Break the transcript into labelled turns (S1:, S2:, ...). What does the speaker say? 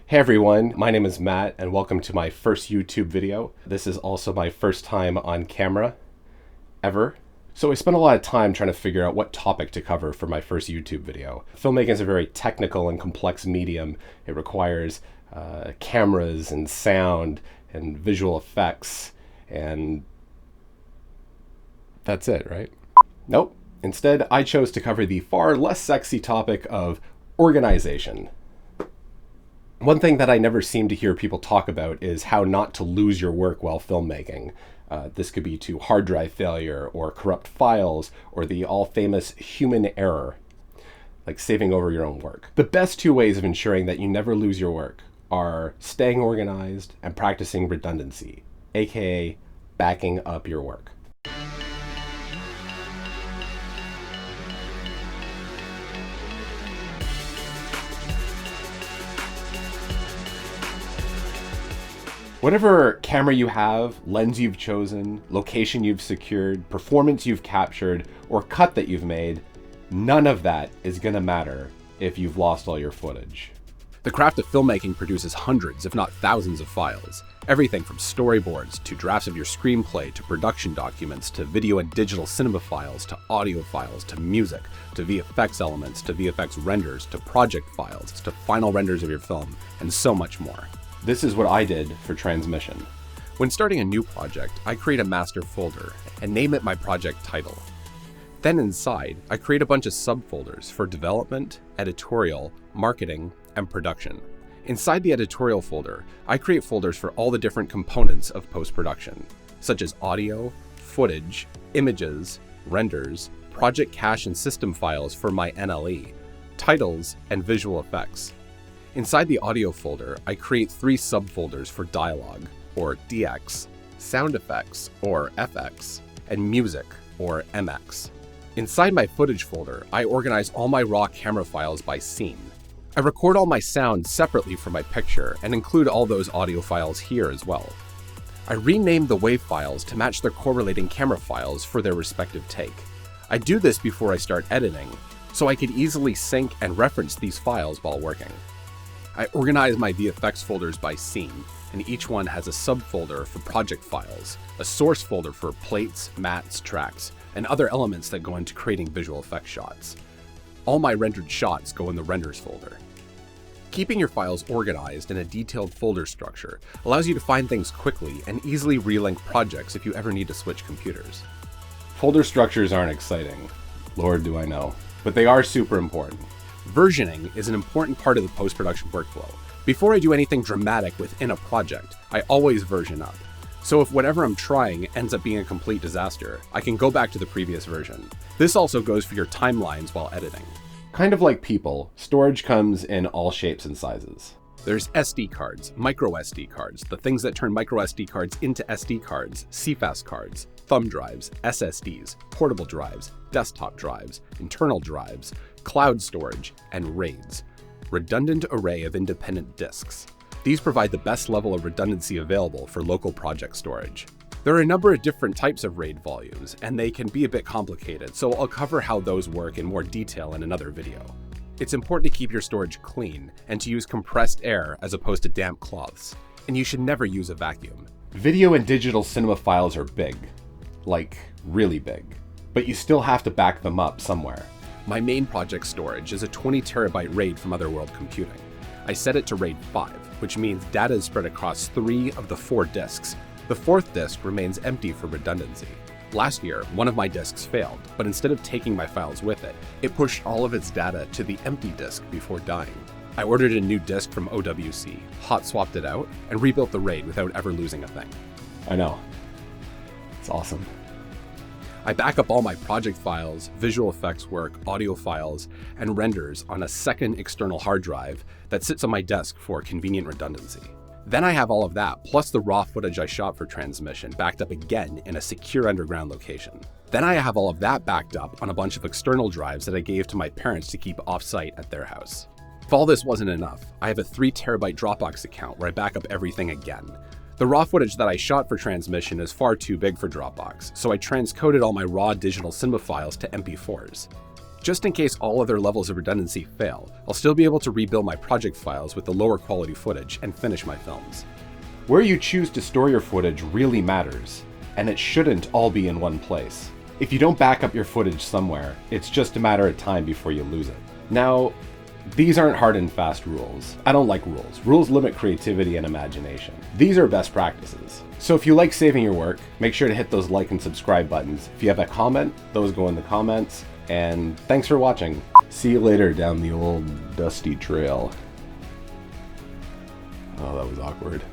S1: Hey everyone, my name is Matt and welcome to my first YouTube video. This is also my first time on camera, ever. So I spent a lot of time trying to figure out what topic to cover for my first YouTube video. Filmmaking is a very technical and complex medium. It requires cameras and sound and visual effects, and that's it, right? Nope. Instead, I chose to cover the far less sexy topic of organization. One thing that I never seem to hear people talk about is how not to lose your work while filmmaking. This could be to hard drive failure or corrupt files or the all-famous human error, like saving over your own work. The best two ways of ensuring that you never lose your work are staying organized and practicing redundancy, aka backing up your work. Whatever camera you have, lens you've chosen, location you've secured, performance you've captured, or cut that you've made, none of that is gonna matter if you've lost all your footage.
S2: The craft of filmmaking produces hundreds, if not thousands, of files. Everything from storyboards to drafts of your screenplay to production documents to video and digital cinema files to audio files to music to VFX elements to VFX renders to project files to final renders of your film, and so much more.
S1: This is what I did for Transmission.
S2: When starting a new project, I create a master folder and name it my project title. Then inside, I create a bunch of subfolders for development, editorial, marketing, and production. Inside the editorial folder, I create folders for all the different components of post-production, such as audio, footage, images, renders, project cache and system files for my NLE, titles, and visual effects. Inside the audio folder, I create 3 subfolders for dialogue, or DX, sound effects, or FX, and music, or MX. Inside my footage folder, I organize all my raw camera files by scene. I record all my sound separately from my picture and include all those audio files here as well. I rename the WAV files to match their correlating camera files for their respective take. I do this before I start editing, so I could easily sync and reference these files while working. I organize my VFX folders by scene, and each one has a subfolder for project files, a source folder for plates, mats, tracks, and other elements that go into creating visual effects shots. All my rendered shots go in the renders folder. Keeping your files organized in a detailed folder structure allows you to find things quickly and easily relink projects if you ever need to switch computers.
S1: Folder structures aren't exciting, Lord do I know, but they are super important.
S2: Versioning is an important part of the post-production workflow. Before I do anything dramatic within a project, I always version up. So if whatever I'm trying ends up being a complete disaster, I can go back to the previous version. This also goes for your timelines while editing.
S1: Kind of like people, storage comes in all shapes and sizes.
S2: There's SD cards, micro SD cards, the things that turn micro SD cards into SD cards, CFast cards, thumb drives, SSDs, portable drives, desktop drives, internal drives, cloud storage, and RAIDs, redundant array of independent disks. These provide the best level of redundancy available for local project storage. There are a number of different types of RAID volumes, and they can be a bit complicated, so I'll cover how those work in more detail in another video. It's important to keep your storage clean and to use compressed air as opposed to damp cloths, and you should never use a vacuum.
S1: Video and digital cinema files are big, like really big, but you still have to back them up somewhere.
S2: My main project storage is a 20 terabyte RAID from Otherworld Computing. I set it to RAID 5, which means data is spread across 3 of the 4 disks. The 4th disk remains empty for redundancy. Last year, one of my disks failed, but instead of taking my files with it, it pushed all of its data to the empty disk before dying. I ordered a new disk from OWC, hot swapped it out, and rebuilt the RAID without ever losing a thing.
S1: I know. It's awesome.
S2: I back up all my project files, visual effects work, audio files, and renders on a second external hard drive that sits on my desk for convenient redundancy. Then I have all of that, plus the raw footage I shot for Transmission, backed up again in a secure underground location. Then I have all of that backed up on a bunch of external drives that I gave to my parents to keep off-site at their house. If all this wasn't enough, I have a 3 terabyte Dropbox account where I back up everything again. The raw footage that I shot for Transmission is far too big for Dropbox, so I transcoded all my raw digital cinema files to MP4s. Just in case all other levels of redundancy fail, I'll still be able to rebuild my project files with the lower quality footage and finish my films.
S1: Where you choose to store your footage really matters, and it shouldn't all be in one place. If you don't back up your footage somewhere, it's just a matter of time before you lose it. Now, these aren't hard and fast rules. I don't like rules. Rules limit creativity and imagination. These are best practices. So if you like saving your work, make sure to hit those like and subscribe buttons. If you have a comment, those go in the comments. And thanks for watching. See you later down the old dusty trail. Oh, that was awkward.